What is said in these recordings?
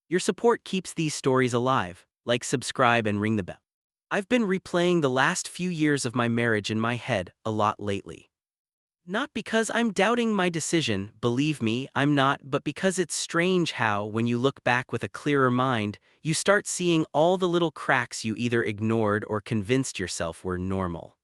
Your support keeps these stories alive. Like, subscribe, and ring the bell. I've been replaying the last few years of my marriage in my head a lot lately. Not because I'm doubting my decision, believe me, I'm not, but because it's strange how, when you look back with a clearer mind, you start seeing all the little cracks you either ignored or convinced yourself were normal.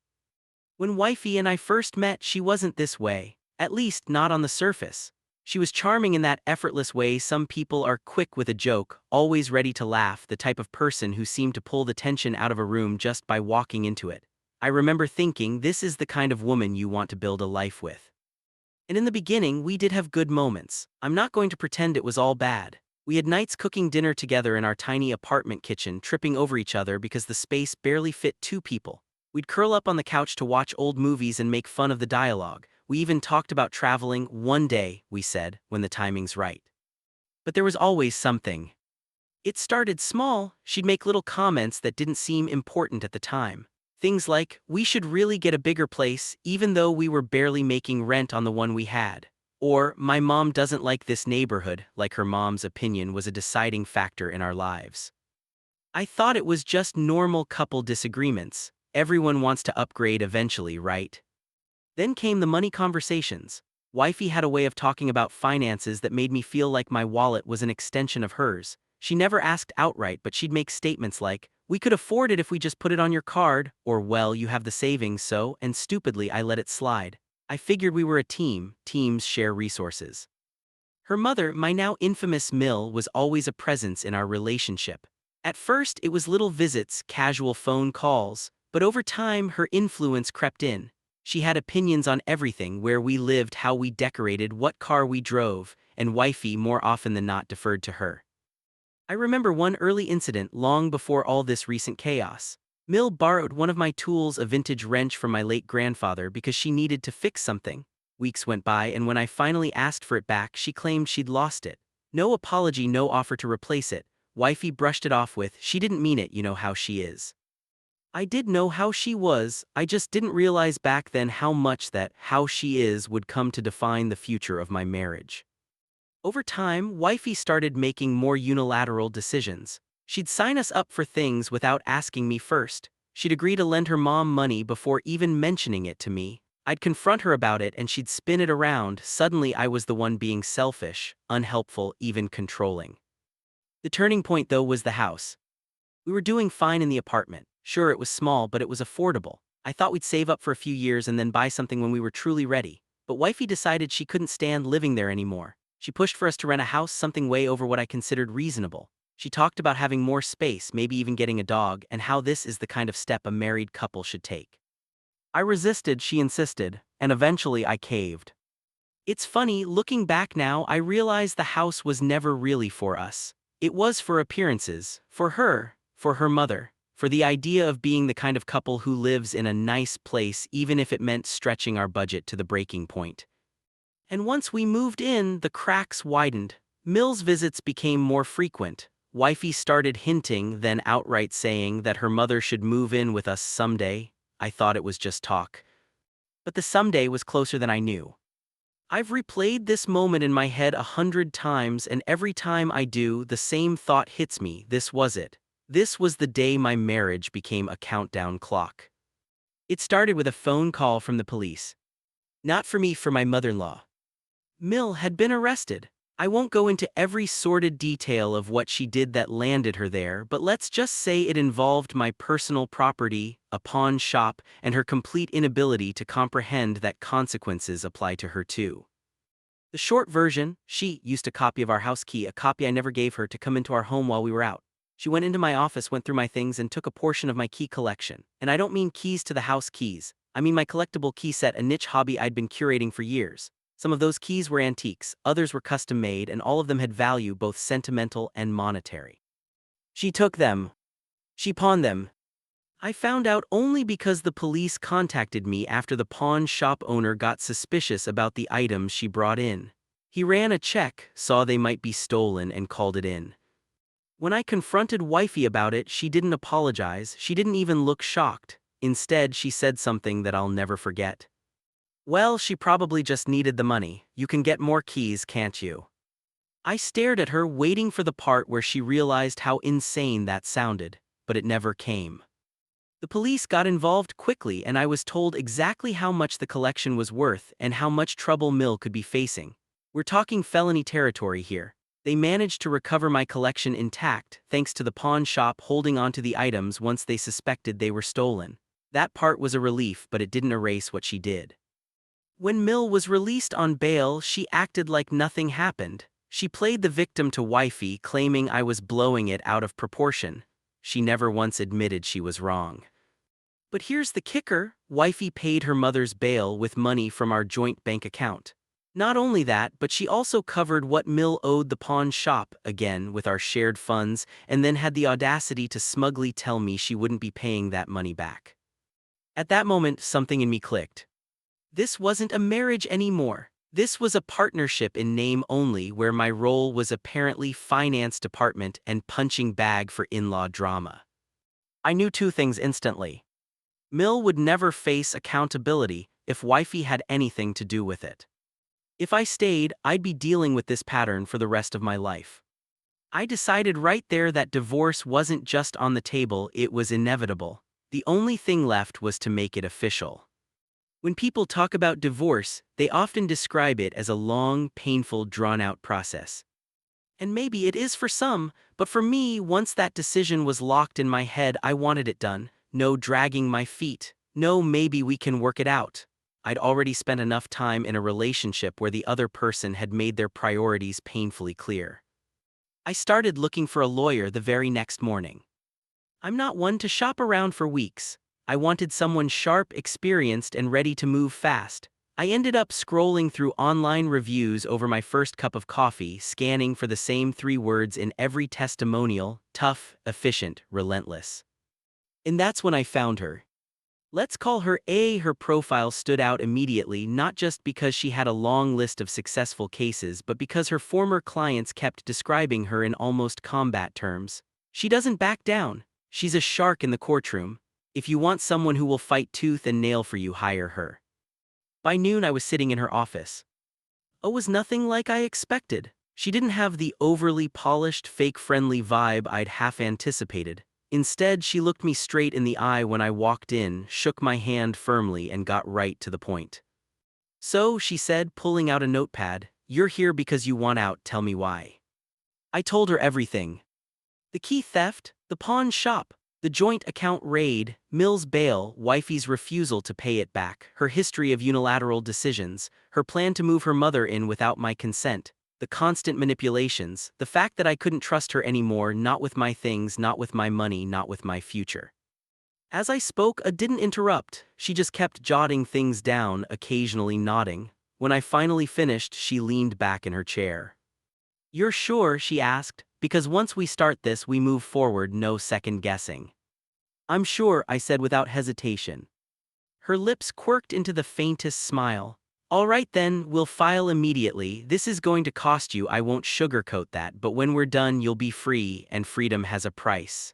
When Wifey and I first met, she wasn't this way, at least not on the surface. She was charming in that effortless way some people are quick with a joke, always ready to laugh, the type of person who seemed to pull the tension out of a room just by walking into it. I remember thinking, this is the kind of woman you want to build a life with. And in the beginning, we did have good moments. I'm not going to pretend it was all bad. We had nights cooking dinner together in our tiny apartment kitchen, tripping over each other because the space barely fit two people. We'd curl up on the couch to watch old movies and make fun of the dialogue. We even talked about traveling one day, we said, when the timing's right. But there was always something. It started small. She'd make little comments that didn't seem important at the time. Things like, we should really get a bigger place, even though we were barely making rent on the one we had. Or, my mom doesn't like this neighborhood, like her mom's opinion was a deciding factor in our lives. I thought it was just normal couple disagreements. Everyone wants to upgrade eventually, right? Then came the money conversations. Wifey had a way of talking about finances that made me feel like my wallet was an extension of hers. She never asked outright, but she'd make statements like, we could afford it if we just put it on your card, or well, you have the savings, so, and stupidly I let it slide. I figured we were a team, teams share resources. Her mother, my now infamous Mill, was always a presence in our relationship. At first, it was little visits, casual phone calls, but over time her influence crept in. She had opinions on everything: where we lived, how we decorated, what car we drove, and Wifey more often than not deferred to her. I remember one early incident long before all this recent chaos. Mill borrowed one of my tools, a vintage wrench from my late grandfather, because she needed to fix something. Weeks went by, and when I finally asked for it back, she claimed she'd lost it. No apology, no offer to replace it. Wifey brushed it off with, she didn't mean it, you know how she is. I did know how she was, I just didn't realize back then how much that how she is would come to define the future of my marriage. Over time, Wifey started making more unilateral decisions. She'd sign us up for things without asking me first. She'd agree to lend her mom money before even mentioning it to me. I'd confront her about it and she'd spin it around. Suddenly I was the one being selfish, unhelpful, even controlling. The turning point, though, was the house. We were doing fine in the apartment. Sure, it was small, but it was affordable. I thought we'd save up for a few years and then buy something when we were truly ready. But Wifey decided she couldn't stand living there anymore. She pushed for us to rent a house, something way over what I considered reasonable. She talked about having more space, maybe even getting a dog, and how this is the kind of step a married couple should take. I resisted, she insisted, and eventually I caved. It's funny, looking back now, I realize the house was never really for us. It was for appearances, for her mother, for the idea of being the kind of couple who lives in a nice place even if it meant stretching our budget to the breaking point. And once we moved in, the cracks widened. Mill's visits became more frequent. Wifey started hinting, then outright saying that her mother should move in with us someday. I thought it was just talk. But the someday was closer than I knew. I've replayed this moment in my head 100 times, and every time I do, the same thought hits me: this was it. This was the day my marriage became a countdown clock. It started with a phone call from the police. Not for me, for my mother-in-law. Mill had been arrested. I won't go into every sordid detail of what she did that landed her there, but let's just say it involved my personal property, a pawn shop, and her complete inability to comprehend that consequences apply to her too. The short version: she used a copy of our house key, a copy I never gave her, to come into our home while we were out. She went into my office, went through my things, and took a portion of my key collection. And I don't mean keys to the house keys. I mean my collectible key set, a niche hobby I'd been curating for years. Some of those keys were antiques, others were custom-made, and all of them had value, both sentimental and monetary. She took them. She pawned them. I found out only because the police contacted me after the pawn shop owner got suspicious about the items she brought in. He ran a check, saw they might be stolen, and called it in. When I confronted Wifey about it, she didn't apologize, she didn't even look shocked. Instead, she said something that I'll never forget. Well, she probably just needed the money. You can get more keys, can't you? I stared at her, waiting for the part where she realized how insane that sounded, but it never came. The police got involved quickly, and I was told exactly how much the collection was worth and how much trouble Mill could be facing. We're talking felony territory here. They managed to recover my collection intact, thanks to the pawn shop holding onto the items once they suspected they were stolen. That part was a relief, but it didn't erase what she did. When Mill was released on bail, she acted like nothing happened. She played the victim to wifey, claiming I was blowing it out of proportion. She never once admitted she was wrong. But here's the kicker: wifey paid her mother's bail with money from our joint bank account. Not only that, but she also covered what Mill owed the pawn shop, again with our shared funds, and then had the audacity to smugly tell me she wouldn't be paying that money back. At that moment, something in me clicked. This wasn't a marriage anymore. This was a partnership in name only, where my role was apparently finance department and punching bag for in-law drama. I knew two things instantly. Mill would never face accountability if wifey had anything to do with it. If I stayed, I'd be dealing with this pattern for the rest of my life. I decided right there that divorce wasn't just on the table, it was inevitable. The only thing left was to make it official. When people talk about divorce, they often describe it as a long, painful, drawn-out process. And maybe it is for some, but for me, once that decision was locked in my head, I wanted it done. No dragging my feet. No, maybe we can work it out. I'd already spent enough time in a relationship where the other person had made their priorities painfully clear. I started looking for a lawyer the very next morning. I'm not one to shop around for weeks. I wanted someone sharp, experienced, and ready to move fast. I ended up scrolling through online reviews over my first cup of coffee, scanning for the same 3 words in every testimonial: tough, efficient, relentless. And that's when I found her. Let's call her A. Her profile stood out immediately, not just because she had a long list of successful cases, but because her former clients kept describing her in almost combat terms. She doesn't back down. She's a shark in the courtroom. If you want someone who will fight tooth and nail for you, hire her. By noon, I was sitting in her office. It was nothing like I expected. She didn't have the overly polished, fake-friendly vibe I'd half anticipated. Instead, she looked me straight in the eye when I walked in, shook my hand firmly, and got right to the point. "So," she said, pulling out a notepad, "you're here because you want out, tell me why." I told her everything. The key theft, the pawn shop, the joint account raid, Mill's bail, wifey's refusal to pay it back, her history of unilateral decisions, her plan to move her mother in without my consent, the constant manipulations, the fact that I couldn't trust her anymore, not with my things, not with my money, not with my future. As I spoke, I didn't interrupt. She just kept jotting things down, occasionally nodding. When I finally finished, she leaned back in her chair. "You're sure?" she asked. "Because once we start this, we move forward, no second guessing." "I'm sure," I said without hesitation. Her lips quirked into the faintest smile. "All right then, we'll file immediately. This is going to cost you, I won't sugarcoat that, but when we're done you'll be free, and freedom has a price."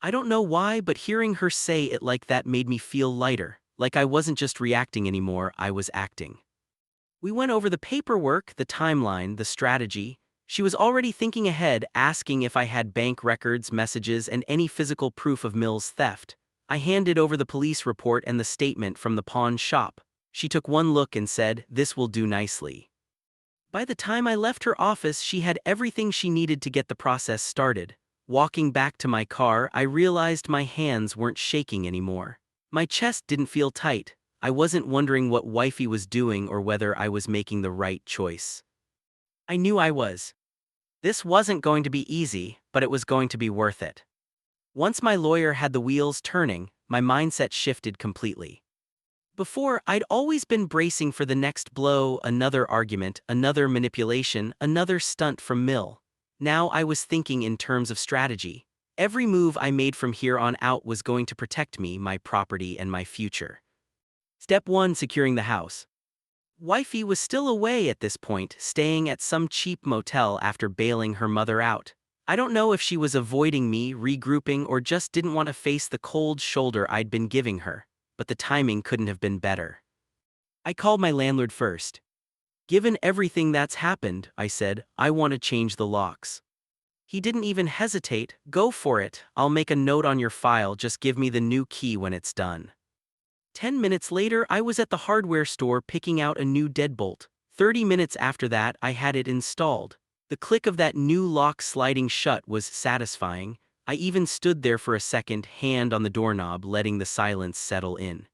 I don't know why, but hearing her say it like that made me feel lighter, like I wasn't just reacting anymore, I was acting. We went over the paperwork, the timeline, the strategy. She was already thinking ahead, asking if I had bank records, messages, and any physical proof of Mill's theft. I handed over the police report and the statement from the pawn shop. She took one look and said, "This will do nicely." By the time I left her office, she had everything she needed to get the process started. Walking back to my car, I realized my hands weren't shaking anymore. My chest didn't feel tight. I wasn't wondering what wifey was doing or whether I was making the right choice. I knew I was. This wasn't going to be easy, but it was going to be worth it. Once my lawyer had the wheels turning, my mindset shifted completely. Before, I'd always been bracing for the next blow, another argument, another manipulation, another stunt from Mill. Now I was thinking in terms of strategy. Every move I made from here on out was going to protect me, my property, and my future. Step 1: securing the house. Wifey was still away at this point, staying at some cheap motel after bailing her mother out. I don't know if she was avoiding me, regrouping, or just didn't want to face the cold shoulder I'd been giving her, but the timing couldn't have been better. I called my landlord first. Given everything that's happened, I said, I want to change the locks. He didn't even hesitate. Go for it. I'll make a note on your file, just give me the new key when it's done. 10 minutes later, I was at the hardware store picking out a new deadbolt. 30 minutes after that, I had it installed. The click of that new lock sliding shut was satisfying. I even stood there for a second, hand on the doorknob, letting the silence settle in.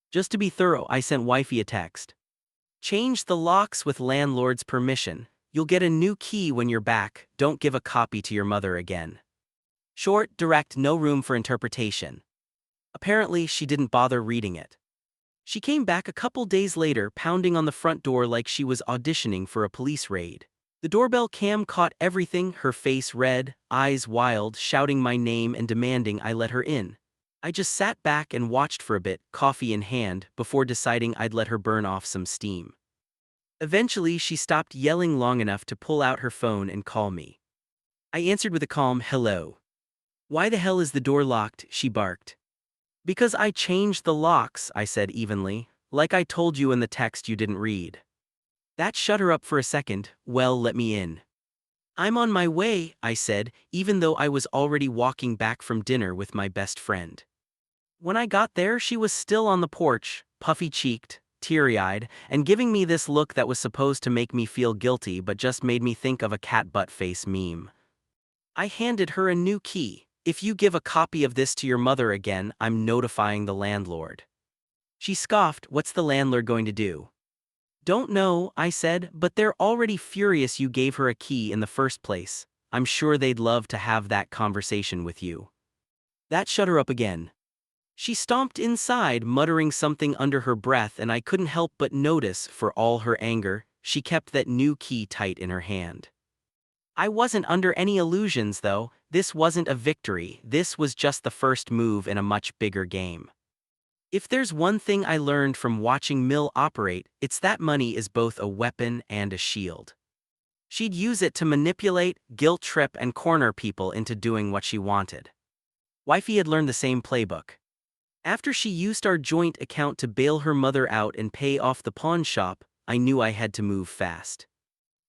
Just to be thorough, I sent wifey a text. Change the locks with landlord's permission. You'll get a new key when you're back. Don't give a copy to your mother again. Short, direct, no room for interpretation. Apparently, she didn't bother reading it. She came back a couple days later, pounding on the front door like she was auditioning for a police raid. The doorbell cam caught everything, her face red, eyes wild, shouting my name and demanding I let her in. I just sat back and watched for a bit, coffee in hand, before deciding I'd let her burn off some steam. Eventually, she stopped yelling long enough to pull out her phone and call me. I answered with a calm hello. Why the hell is the door locked? She barked. Because I changed the locks, I said evenly, like I told you in the text you didn't read. That shut her up for a second. Well, let me in. I'm on my way, I said, even though I was already walking back from dinner with my best friend. When I got there, she was still on the porch, puffy-cheeked, teary-eyed, and giving me this look that was supposed to make me feel guilty but just made me think of a cat butt face meme. I handed her a new key. If you give a copy of this to your mother again, I'm notifying the landlord. She scoffed. What's the landlord going to do? Don't know, I said, but they're already furious you gave her a key in the first place. I'm sure they'd love to have that conversation with you. That shut her up again. She stomped inside, muttering something under her breath, and I couldn't help but notice, for all her anger, she kept that new key tight in her hand. I wasn't under any illusions, though. This wasn't a victory, this was just the first move in a much bigger game. If there's one thing I learned from watching Mill operate, it's that money is both a weapon and a shield. She'd use it to manipulate, guilt-trip, and corner people into doing what she wanted. Wifey had learned the same playbook. After she used our joint account to bail her mother out and pay off the pawn shop, I knew I had to move fast.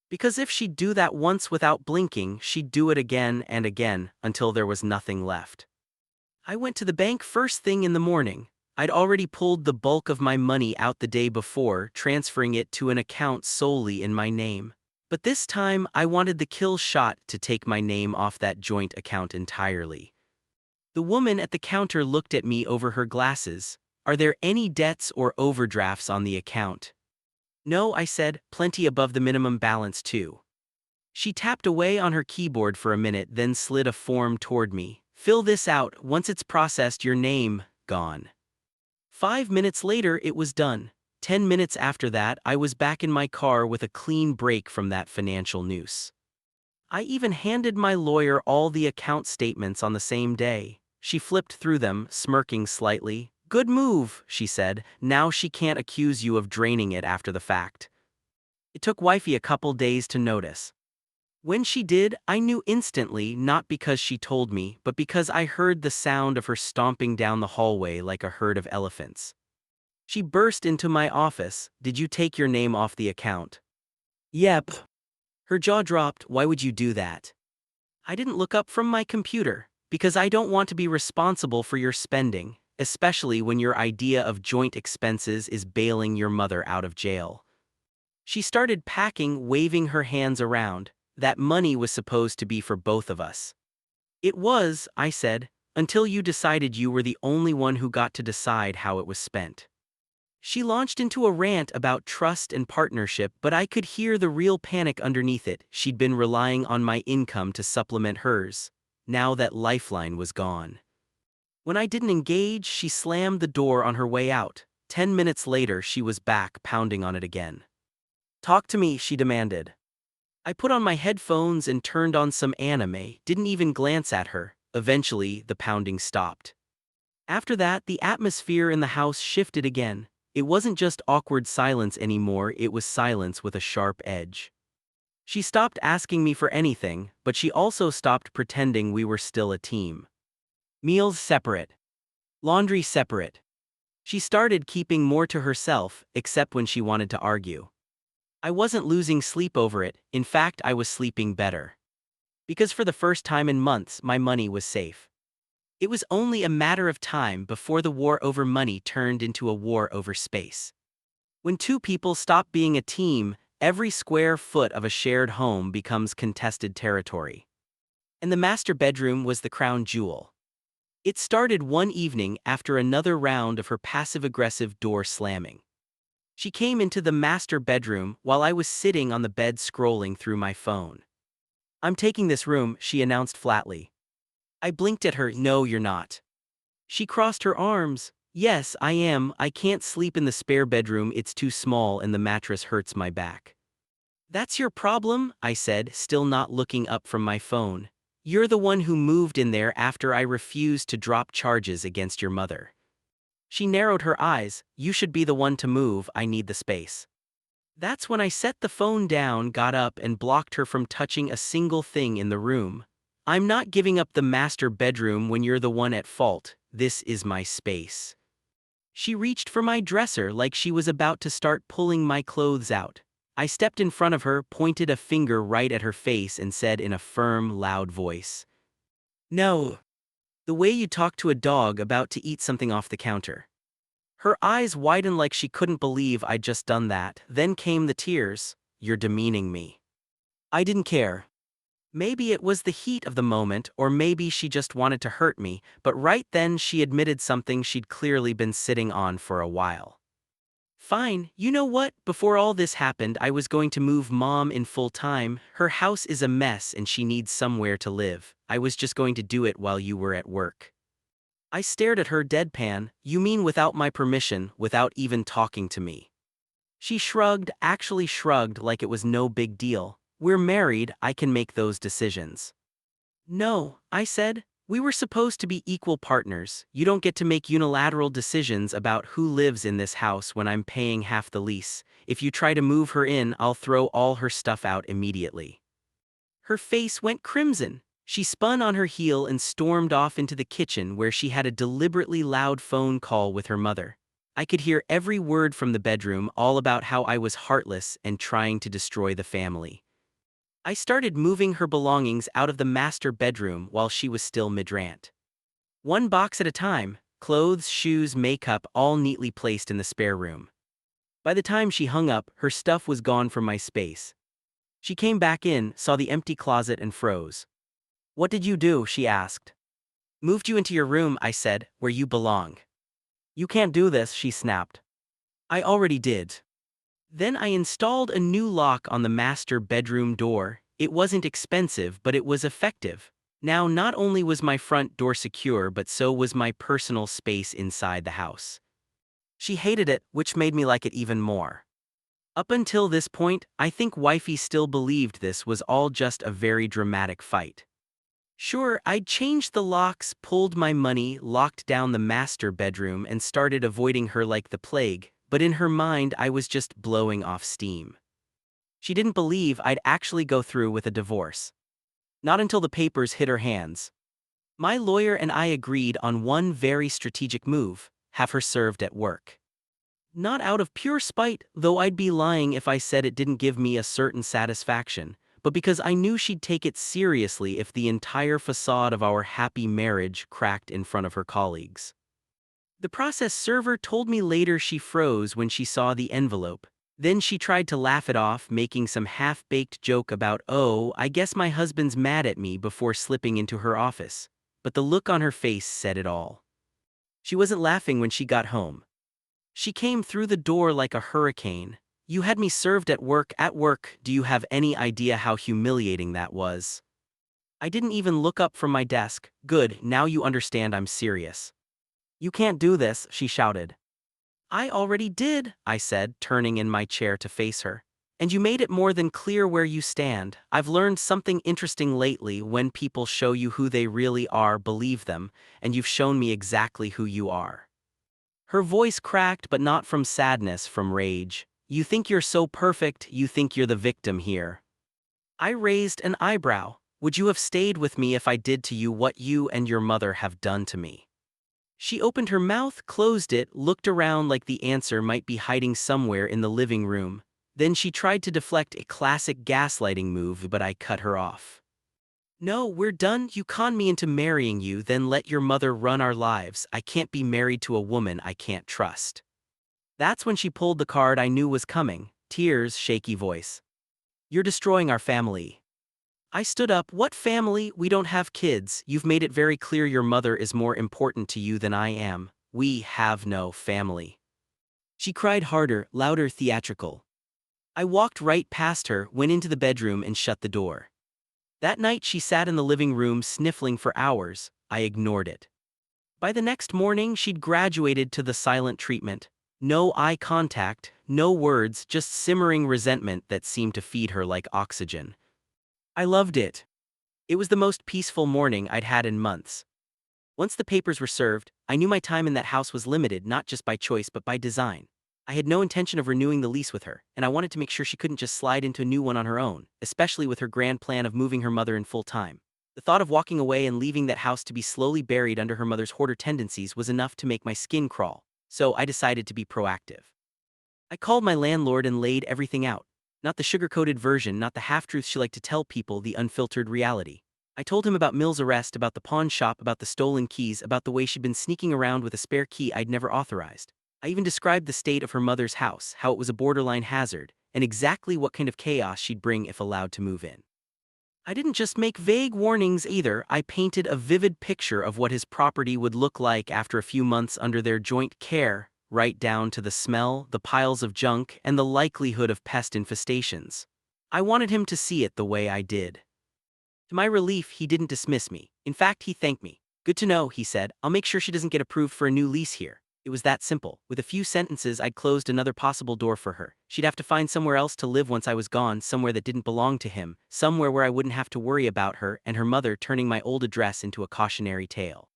Because if she'd do that once without blinking, she'd do it again and again, until there was nothing left. I went to the bank first thing in the morning. I'd already pulled the bulk of my money out the day before, transferring it to an account solely in my name. But this time, I wanted the kill shot to take my name off that joint account entirely. The woman at the counter looked at me over her glasses. Are there any debts or overdrafts on the account? No, I said, plenty above the minimum balance too. She tapped away on her keyboard for a minute, then slid a form toward me. Fill this out. Once it's processed, your name, gone. 5 minutes later, it was done. 10 minutes after that, I was back in my car with a clean break from that financial noose. I even handed my lawyer all the account statements on the same day. She flipped through them, smirking slightly. Good move, she said. Now she can't accuse you of draining it after the fact. It took wifey a couple days to notice. When she did, I knew instantly, not because she told me, but because I heard the sound of her stomping down the hallway like a herd of elephants. She burst into my office. Did you take your name off the account? Yep. Her jaw dropped. Why would you do that? I didn't look up from my computer. Because I don't want to be responsible for your spending, especially when your idea of joint expenses is bailing your mother out of jail. She started packing, waving her hands around. That money was supposed to be for both of us. It was, I said, until you decided you were the only one who got to decide how it was spent. She launched into a rant about trust and partnership, but I could hear the real panic underneath it. She'd been relying on my income to supplement hers. Now that lifeline was gone. When I didn't engage, she slammed the door on her way out. 10 minutes later, she was back, pounding on it again. Talk to me, she demanded. I put on my headphones and turned on some anime, didn't even glance at her. Eventually, the pounding stopped. After that, the atmosphere in the house shifted again. It wasn't just awkward silence anymore, it was silence with a sharp edge. She stopped asking me for anything, but she also stopped pretending we were still a team. Meals separate. Laundry separate. She started keeping more to herself, except when she wanted to argue. I wasn't losing sleep over it, in fact, I was sleeping better. Because for the first time in months, my money was safe. It was only a matter of time before the war over money turned into a war over space. When two people stop being a team, every square foot of a shared home becomes contested territory. And the master bedroom was the crown jewel. It started one evening after another round of her passive-aggressive door slamming. She came into the master bedroom while I was sitting on the bed scrolling through my phone. "I'm taking this room," she announced flatly. I blinked at her. "No, you're not." She crossed her arms. "Yes, I am. I can't sleep in the spare bedroom, it's too small and the mattress hurts my back." "That's your problem," I said, still not looking up from my phone. "You're the one who moved in there after I refused to drop charges against your mother." She narrowed her eyes. "You should be the one to move, I need the space." That's when I set the phone down, got up, and blocked her from touching a single thing in the room. "I'm not giving up the master bedroom when you're the one at fault. This is my space." She reached for my dresser like she was about to start pulling my clothes out. I stepped in front of her, pointed a finger right at her face, and said in a firm, loud voice, "No. The way you talk to a dog about to eat something off the counter." Her eyes widened like she couldn't believe I'd just done that. Then came the tears. "You're demeaning me." I didn't care. Maybe it was the heat of the moment, or maybe she just wanted to hurt me, but right then she admitted something she'd clearly been sitting on for a while. "Fine, you know what? Before all this happened, I was going to move Mom in full time. Her house is a mess and she needs somewhere to live. I was just going to do it while you were at work." I stared at her deadpan. "You mean without my permission, without even talking to me?" She shrugged, actually shrugged like it was no big deal. "We're married, I can make those decisions." "No," I said. "We were supposed to be equal partners. You don't get to make unilateral decisions about who lives in this house when I'm paying half the lease. If you try to move her in, I'll throw all her stuff out immediately." Her face went crimson. She spun on her heel and stormed off into the kitchen where she had a deliberately loud phone call with her mother. I could hear every word from the bedroom, all about how I was heartless and trying to destroy the family. I started moving her belongings out of the master bedroom while she was still mid-rant. One box at a time, clothes, shoes, makeup, all neatly placed in the spare room. By the time she hung up, her stuff was gone from my space. She came back in, saw the empty closet, and froze. "What did you do?" she asked. "Moved you into your room," I said, "where you belong." "You can't do this," she snapped. "I already did." Then I installed a new lock on the master bedroom door. It wasn't expensive, but it was effective. Now not only was my front door secure, but so was my personal space inside the house. She hated it, which made me like it even more. Up until this point, I think wifey still believed this was all just a very dramatic fight. Sure, I'd changed the locks, pulled my money, locked down the master bedroom, and started avoiding her like the plague, but in her mind I was just blowing off steam. She didn't believe I'd actually go through with a divorce. Not until the papers hit her hands. My lawyer and I agreed on one very strategic move: have her served at work. Not out of pure spite, though I'd be lying if I said it didn't give me a certain satisfaction, but because I knew she'd take it seriously if the entire facade of our happy marriage cracked in front of her colleagues. The process server told me later she froze when she saw the envelope. Then she tried to laugh it off, making some half-baked joke about, "Oh, I guess my husband's mad at me," before slipping into her office. But the look on her face said it all. She wasn't laughing when she got home. She came through the door like a hurricane. "You had me served at work. At work, do you have any idea how humiliating that was?" I didn't even look up from my desk. "Good, now you understand I'm serious." "You can't do this," she shouted. "I already did," I said, turning in my chair to face her. "And you made it more than clear where you stand. I've learned something interesting lately: when people show you who they really are, believe them, and you've shown me exactly who you are." Her voice cracked, but not from sadness, from rage. "You think you're so perfect, you think you're the victim here." I raised an eyebrow. "Would you have stayed with me if I did to you what you and your mother have done to me?" She opened her mouth, closed it, looked around like the answer might be hiding somewhere in the living room. Then she tried to deflect, a classic gaslighting move, but I cut her off. "No, we're done. You conned me into marrying you, then let your mother run our lives. I can't be married to a woman I can't trust." That's when she pulled the card I knew was coming. Tears, shaky voice. "You're destroying our family." I stood up. "What family? We don't have kids. You've made it very clear your mother is more important to you than I am. We have no family." She cried harder, louder, theatrical. I walked right past her, went into the bedroom and shut the door. That night she sat in the living room sniffling for hours. I ignored it. By the next morning she'd graduated to the silent treatment. No eye contact, no words, just simmering resentment that seemed to feed her like oxygen. I loved it. It was the most peaceful morning I'd had in months. Once the papers were served, I knew my time in that house was limited not just by choice but by design. I had no intention of renewing the lease with her, and I wanted to make sure she couldn't just slide into a new one on her own, especially with her grand plan of moving her mother in full time. The thought of walking away and leaving that house to be slowly buried under her mother's hoarder tendencies was enough to make my skin crawl, so I decided to be proactive. I called my landlord and laid everything out. Not the sugar-coated version, not the half-truths she liked to tell people, the unfiltered reality. I told him about Mill's arrest, about the pawn shop, about the stolen keys, about the way she'd been sneaking around with a spare key I'd never authorized. I even described the state of her mother's house, how it was a borderline hazard, and exactly what kind of chaos she'd bring if allowed to move in. I didn't just make vague warnings either, I painted a vivid picture of what his property would look like after a few months under their joint care, right down to the smell, the piles of junk, and the likelihood of pest infestations. I wanted him to see it the way I did. To my relief, he didn't dismiss me. In fact, he thanked me. "Good to know," he said. "I'll make sure she doesn't get approved for a new lease here." It was that simple. With a few sentences, I'd closed another possible door for her. She'd have to find somewhere else to live once I was gone, somewhere that didn't belong to him, somewhere where I wouldn't have to worry about her and her mother turning my old address into a cautionary tale.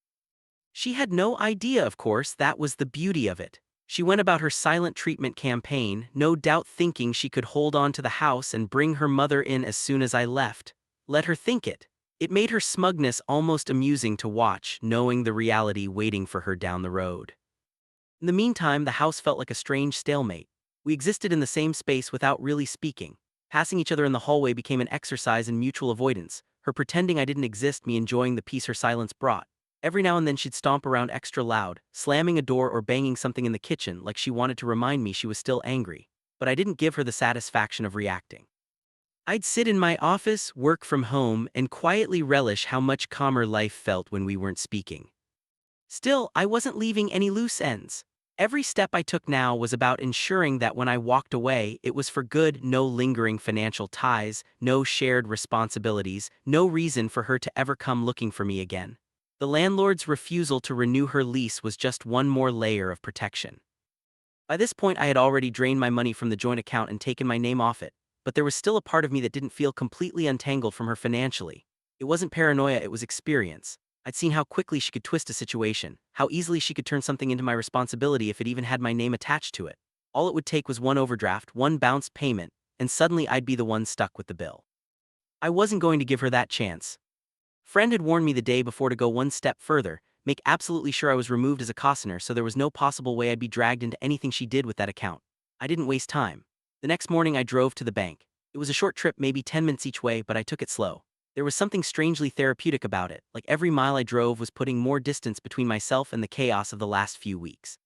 She had no idea, of course, that was the beauty of it. She went about her silent treatment campaign, no doubt thinking she could hold on to the house and bring her mother in as soon as I left. Let her think it. It made her smugness almost amusing to watch, knowing the reality waiting for her down the road. In the meantime, the house felt like a strange stalemate. We existed in the same space without really speaking. Passing each other in the hallway became an exercise in mutual avoidance, her pretending I didn't exist, me enjoying the peace her silence brought. Every now and then she'd stomp around extra loud, slamming a door or banging something in the kitchen like she wanted to remind me she was still angry. But I didn't give her the satisfaction of reacting. I'd sit in my office, work from home, and quietly relish how much calmer life felt when we weren't speaking. Still, I wasn't leaving any loose ends. Every step I took now was about ensuring that when I walked away, it was for good, no lingering financial ties, no shared responsibilities, no reason for her to ever come looking for me again. The landlord's refusal to renew her lease was just one more layer of protection. By this point, I had already drained my money from the joint account and taken my name off it, but there was still a part of me that didn't feel completely untangled from her financially. It wasn't paranoia, it was experience. I'd seen how quickly she could twist a situation, how easily she could turn something into my responsibility if it even had my name attached to it. All it would take was one overdraft, one bounced payment, and suddenly I'd be the one stuck with the bill. I wasn't going to give her that chance. Friend had warned me the day before to go one step further, make absolutely sure I was removed as a cosigner so there was no possible way I'd be dragged into anything she did with that account. I didn't waste time. The next morning I drove to the bank. It was a short trip, maybe 10 minutes each way, but I took it slow. There was something strangely therapeutic about it, like every mile I drove was putting more distance between myself and the chaos of the last few weeks.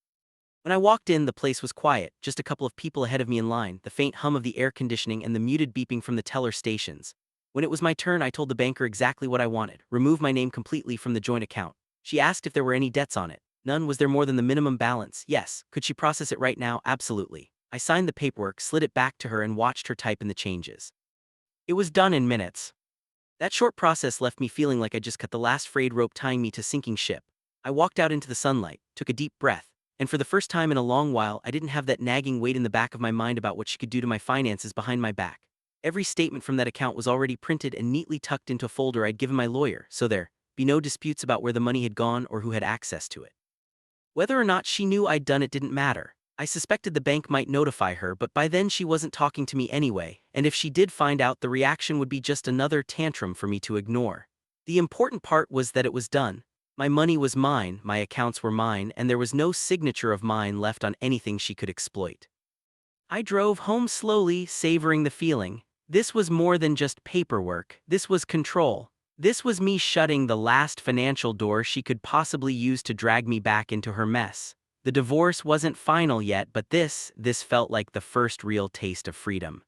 When I walked in, the place was quiet, just a couple of people ahead of me in line, the faint hum of the air conditioning and the muted beeping from the teller stations. When it was my turn, I told the banker exactly what I wanted: remove my name completely from the joint account. She asked if there were any debts on it. None. Was there more than the minimum balance? Yes. Could she process it right now? Absolutely. I signed the paperwork, slid it back to her, and watched her type in the changes. It was done in minutes. That short process left me feeling like I just cut the last frayed rope tying me to a sinking ship. I walked out into the sunlight, took a deep breath, and for the first time in a long while, I didn't have that nagging weight in the back of my mind about what she could do to my finances behind my back. Every statement from that account was already printed and neatly tucked into a folder I'd given my lawyer, so there'd be no disputes about where the money had gone or who had access to it. Whether or not she knew I'd done it didn't matter. I suspected the bank might notify her, but by then she wasn't talking to me anyway, and if she did find out, the reaction would be just another tantrum for me to ignore. The important part was that it was done. My money was mine, my accounts were mine, and there was no signature of mine left on anything she could exploit. I drove home slowly, savoring the feeling. This was more than just paperwork. This was control. This was me shutting the last financial door she could possibly use to drag me back into her mess. The divorce wasn't final yet, but this felt like the first real taste of freedom.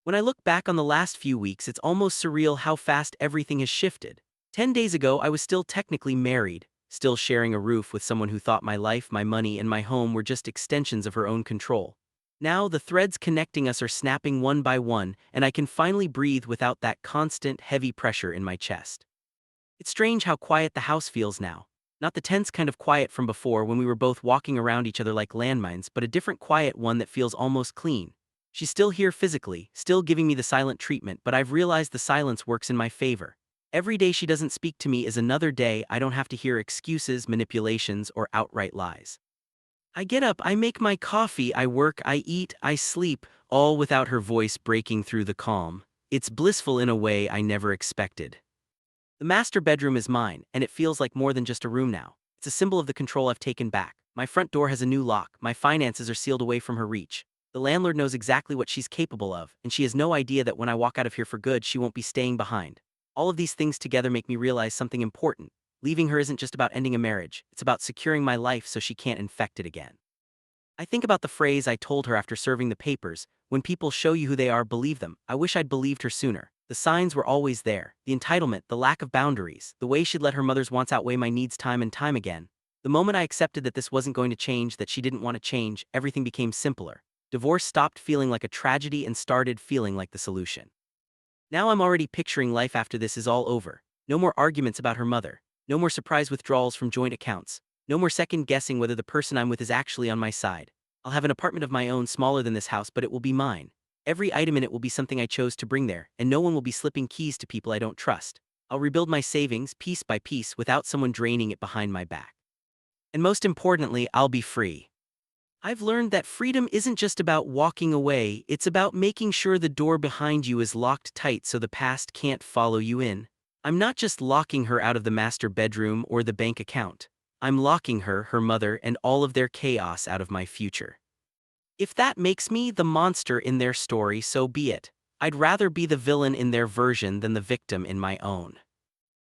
When I look back on the last few weeks, it's almost surreal how fast everything has shifted. 10 days ago, I was still technically married, still sharing a roof with someone who thought my life, my money, and my home were just extensions of her own control. Now, the threads connecting us are snapping one by one, and I can finally breathe without that constant, heavy pressure in my chest. It's strange how quiet the house feels now. Not the tense kind of quiet from before when we were both walking around each other like landmines, but a different quiet one that feels almost clean. She's still here physically, still giving me the silent treatment, but I've realized the silence works in my favor. Every day she doesn't speak to me is another day I don't have to hear excuses, manipulations, or outright lies. I get up, I make my coffee, I work, I eat, I sleep, all without her voice breaking through the calm. It's blissful in a way I never expected. The master bedroom is mine, and it feels like more than just a room now. It's a symbol of the control I've taken back. My front door has a new lock, my finances are sealed away from her reach. The landlord knows exactly what she's capable of, and she has no idea that when I walk out of here for good, she won't be staying behind. All of these things together make me realize something important. Leaving her isn't just about ending a marriage, it's about securing my life so she can't infect it again. I think about the phrase I told her after serving the papers: when people show you who they are, believe them. I wish I'd believed her sooner. The signs were always there: the entitlement, the lack of boundaries, the way she'd let her mother's wants outweigh my needs time and time again. The moment I accepted that this wasn't going to change, that she didn't want to change, everything became simpler. Divorce stopped feeling like a tragedy and started feeling like the solution. Now I'm already picturing life after this is all over. No more arguments about her mother. No more surprise withdrawals from joint accounts. No more second guessing whether the person I'm with is actually on my side. I'll have an apartment of my own, smaller than this house, but it will be mine. Every item in it will be something I chose to bring there, and no one will be slipping keys to people I don't trust. I'll rebuild my savings piece by piece without someone draining it behind my back. And most importantly, I'll be free. I've learned that freedom isn't just about walking away, it's about making sure the door behind you is locked tight so the past can't follow you in. I'm not just locking her out of the master bedroom or the bank account. I'm locking her, her mother, and all of their chaos out of my future. If that makes me the monster in their story, so be it. I'd rather be the villain in their version than the victim in my own.